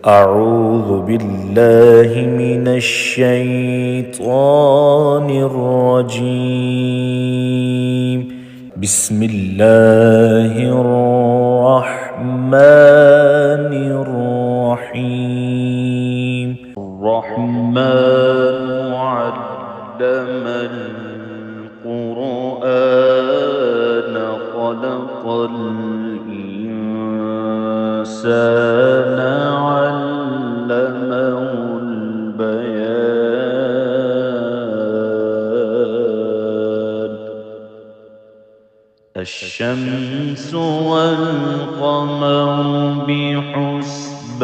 أعوذ بالله من الشيطان الرجيم. بسم الله الرحمن الرحيم. الرحمن علم القرآن خلق الإنسان علمه البيان. الشمس والقمر بحسبان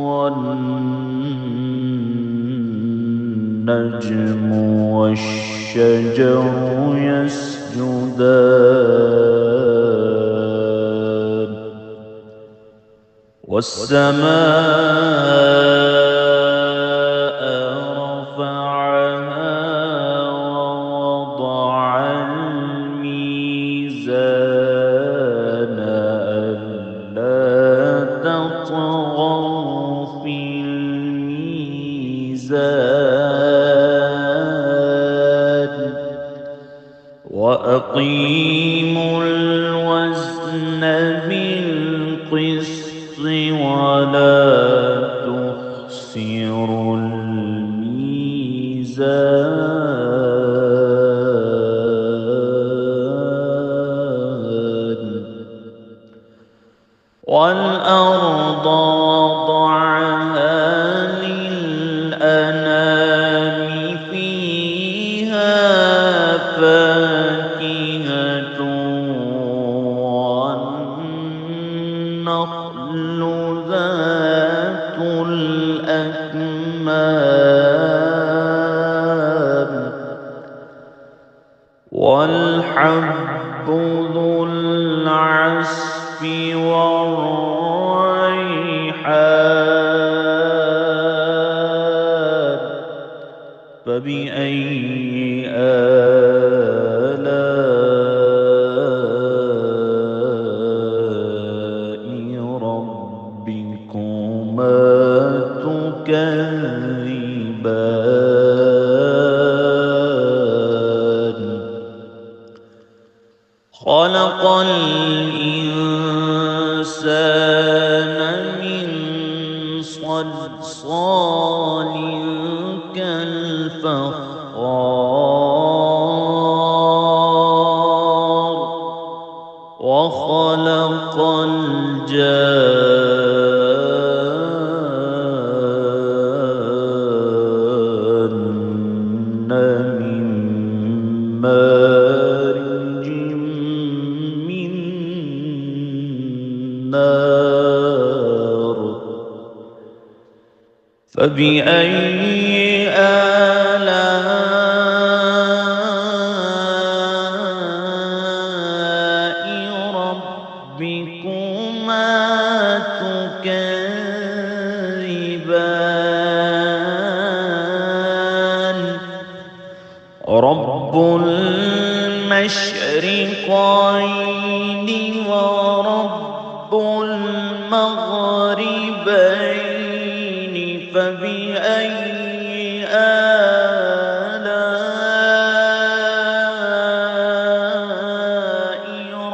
والنجم والشجر يسجدان والسماء رفعها ووضع الميزان ألا تطغوا في الميزان وأقيموا الوزن بالقسط ولا تخسروا الميزان. والأرض وضعها للأنام فيها فاكهة والنخل ذات الأكمام والحب ذو العصف والريحان. فبأي آلاء ربكما تكذبان. خلق الإنسان من صلصال كالفخار وخلق الجان من مارج من نار. فبأي آلاء ربكما تكذبان. رب المشرقين ورب المغربين. فبأي آلاء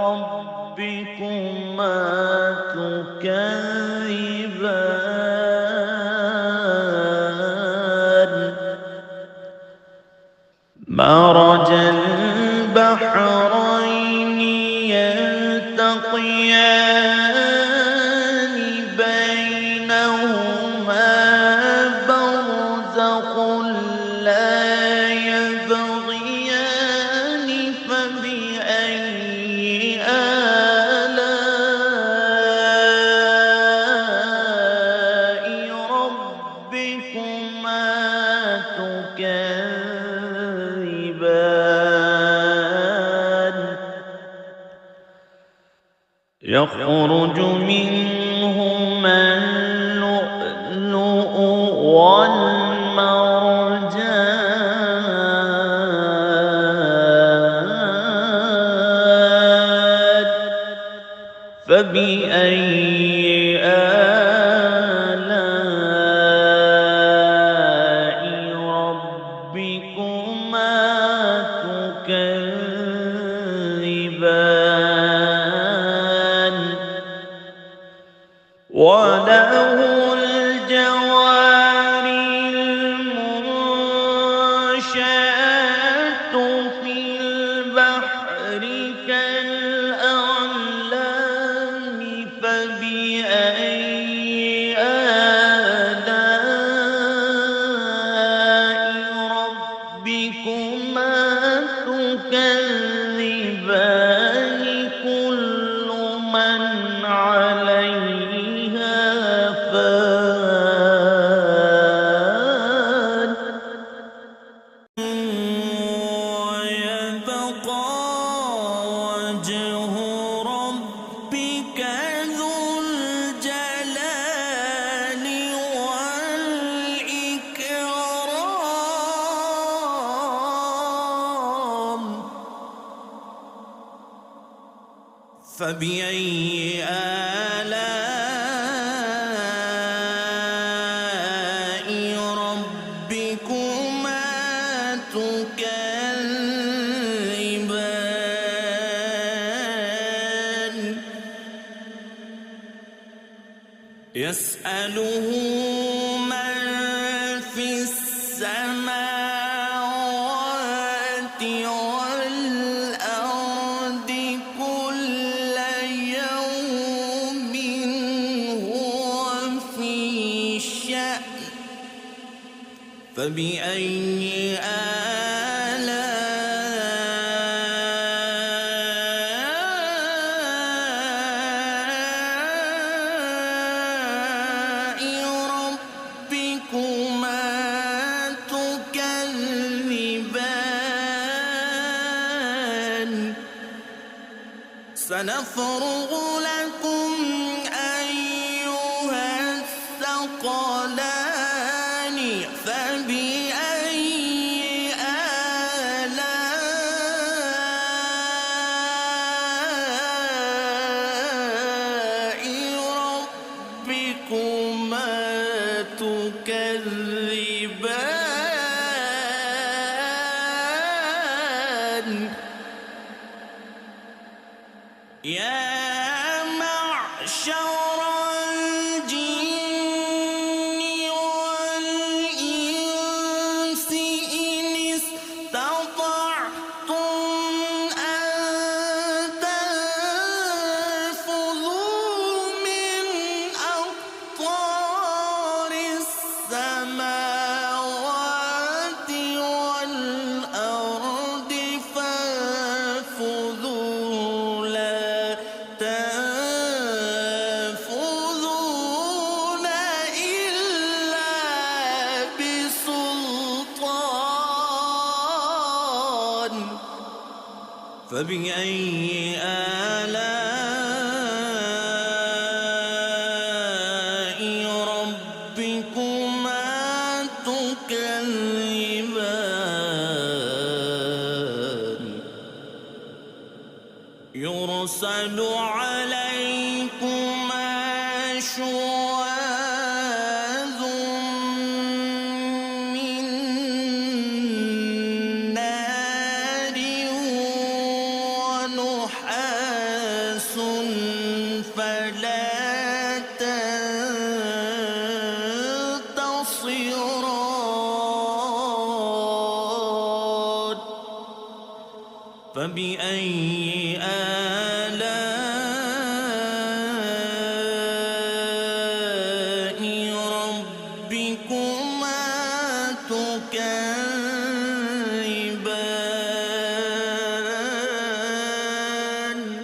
ربكما تكذبان. مرج البحرين يلتقيان بينهما برزخ لا يبغيان. فبأي آلاء ربكما تكذبان. يخرج منهما اللؤلؤ والمرجان. فبأي وله الجوار المنشآت في البحر كالأعلام فبأي آلاء ربكما تكذبان كل من عليها فان ويبقى وجه ربك ذو الجلال والإكرام فبأي آلاء ربكما تكذبان يسأله من في السماوات والأرض كل يوم هو في شأن فبأي آلاء ربكما تكذبان سنفرغ لكم أيها الثقلان فبأي آلاء ربكما تكذبان يا معشر الجن والإنس إن استطعتم أن تنفذوا من أقطار السماوات والأرض فانفذوا لا تنفذون إلا بسلطان فبأي آلاء ربكما تكذبان يرسل عليكما شواظ من نار ونحاس فلا تنتصران فبأي آلاء ربكما تكذبان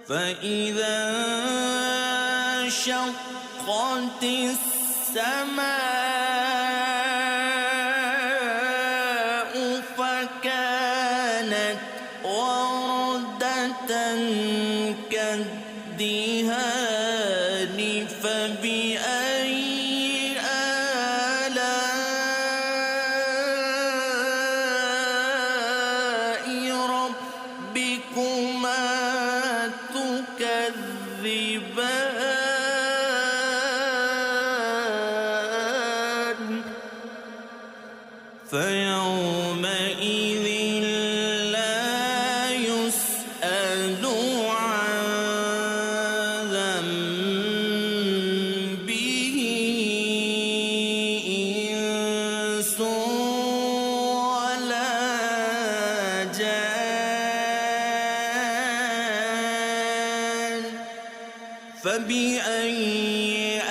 فإذا انشقت السماء فكانت وردة كالدهان فبأي آلاء ربكما تكذبان فيومئذ لا يسأل عن فبأي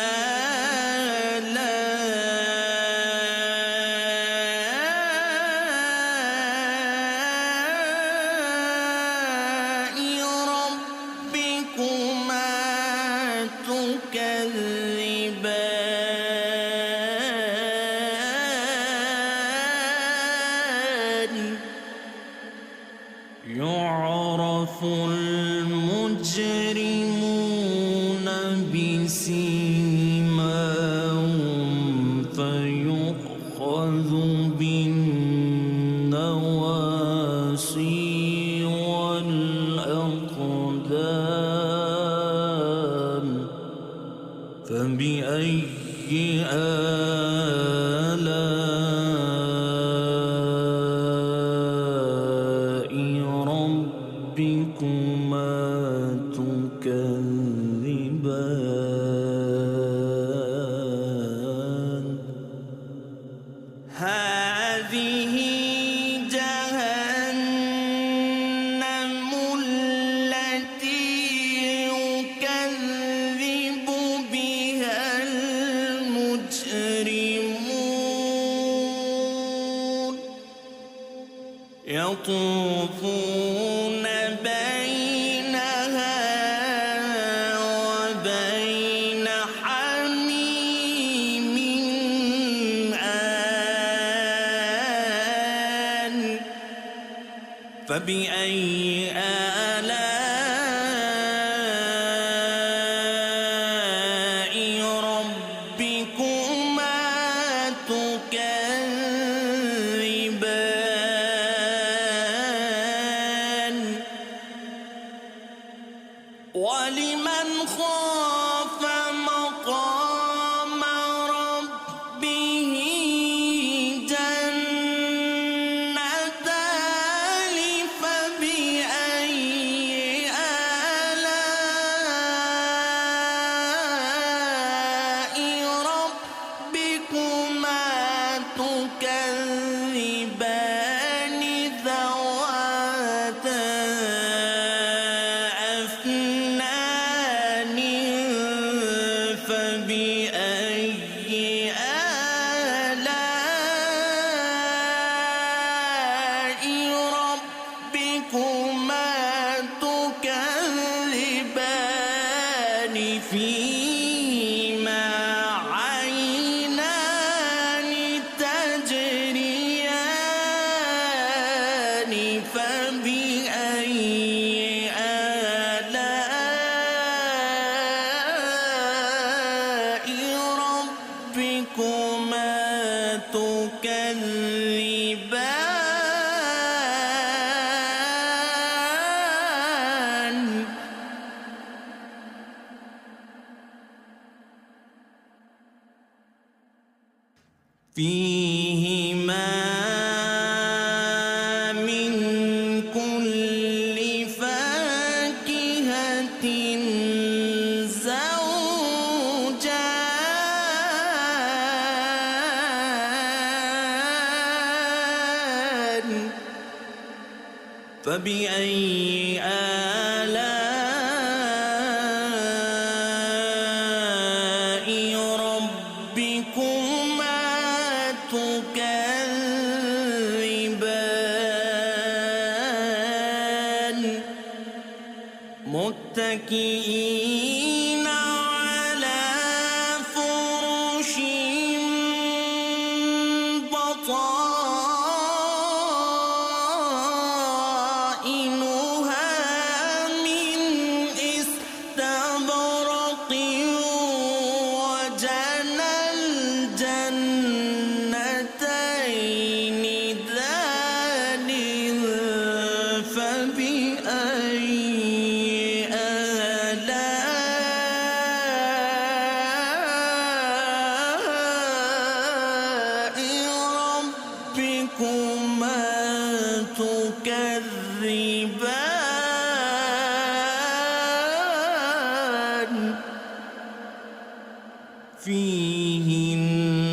آلاء ربكما تكذبان يعرف المجرمون بسيماهم فيؤخذ بالنواصي والأقدام فبأي آلاء ربكما تكذبان هذه جهنم التي يكذب بها المجرمون يطوفون بينها وبين حميم آن فبأي آلاء ربكما تكذبان ولمن خاف مقام ربه جنتان فبأي آلاء ربكما تكذبان ذواتا أفنان فبأي آلاء ربكما تكذبان فيهما عينان تجريان فبأي آلاء ربكما تكذبان فيهما من كل فاكهة زوجان فبأي آلاء ربكما تكذبان متكئين على فرش بطائنها من استبرق وجنى الجنتين دان فبأي آلاء ربكما تكذبان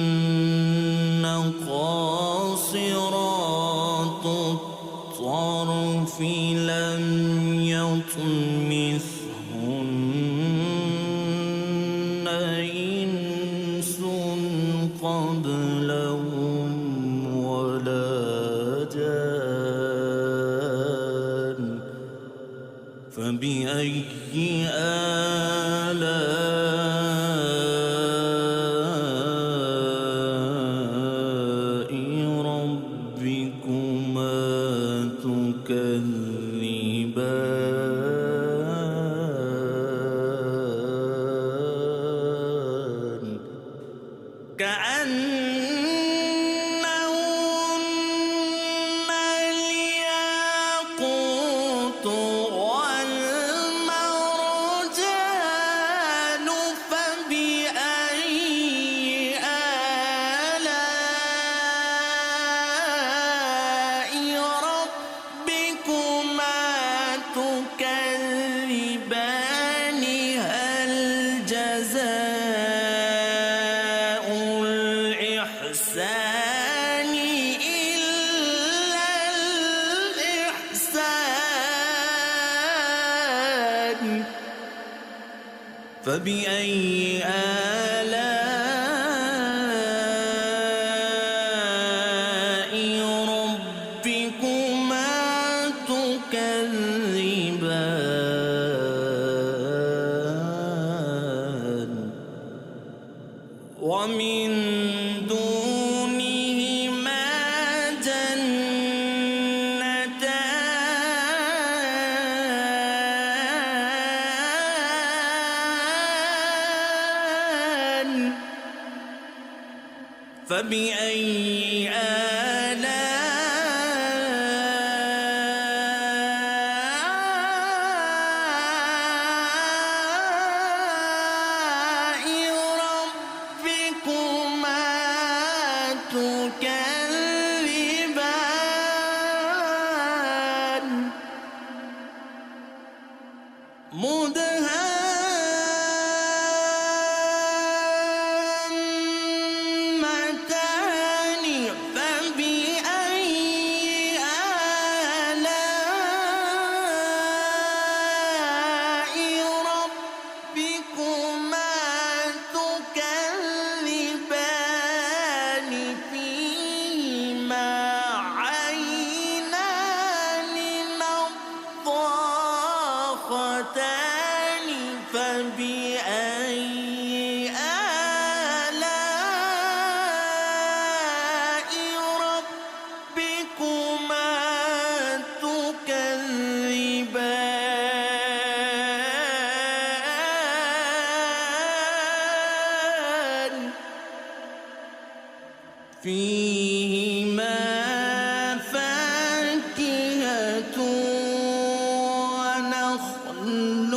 فيهن قاصرات الطرف لم يطمثهن كأنهن الياقوت والمرجان فبأي آلاء ربكما تكذبان هل جزاء الإحسان إلا الإحسان فبأي آلاء ربكما تكذبان ومن دونهما جنتان فبأي آلاء ربكما تكذبان مدهامتان فبأي آلاء ربكما تكذبان فيهما عينان نضاختان فبأي آلاء ربكما تكذبان فيهما فاكهة ونخل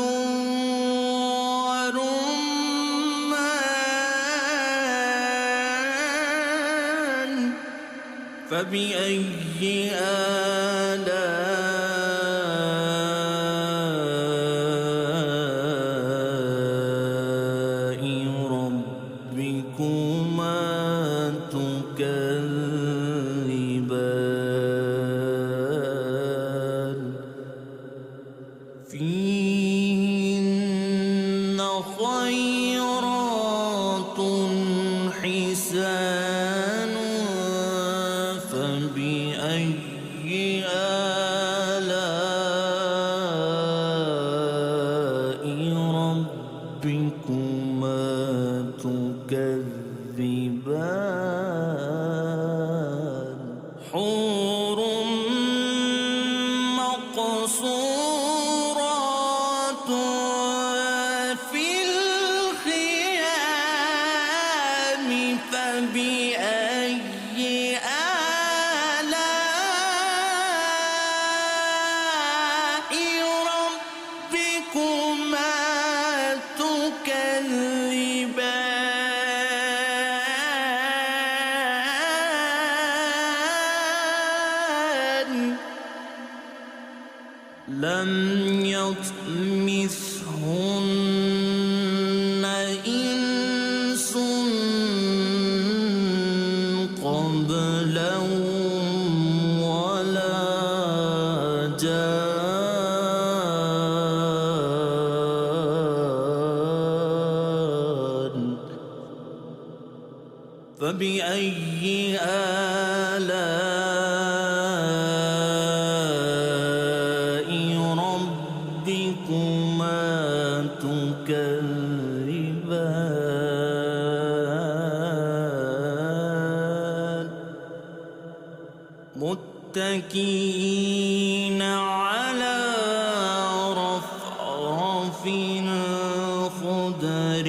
ورمان فبأي آلاء ربكما تكذبان فيهن خيرات حسان فبأي آلاء ربكما تكذبان حور مقصورات في الخيام فبأي آلاء ربكما تكذبان لم يطمثهن إنس قبلهم ولا جان فبأي آلاء ربكما تكذبان متكئين على رفرف خضر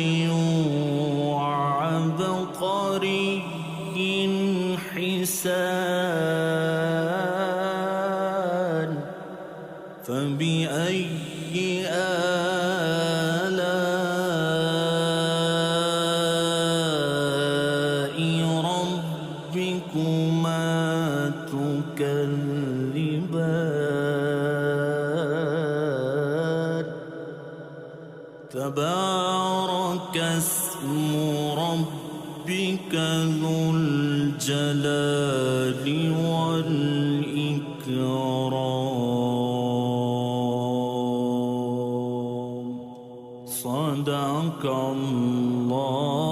وعبقر تبارك اسم ربك ذو الجلال والإكرام. صدق الله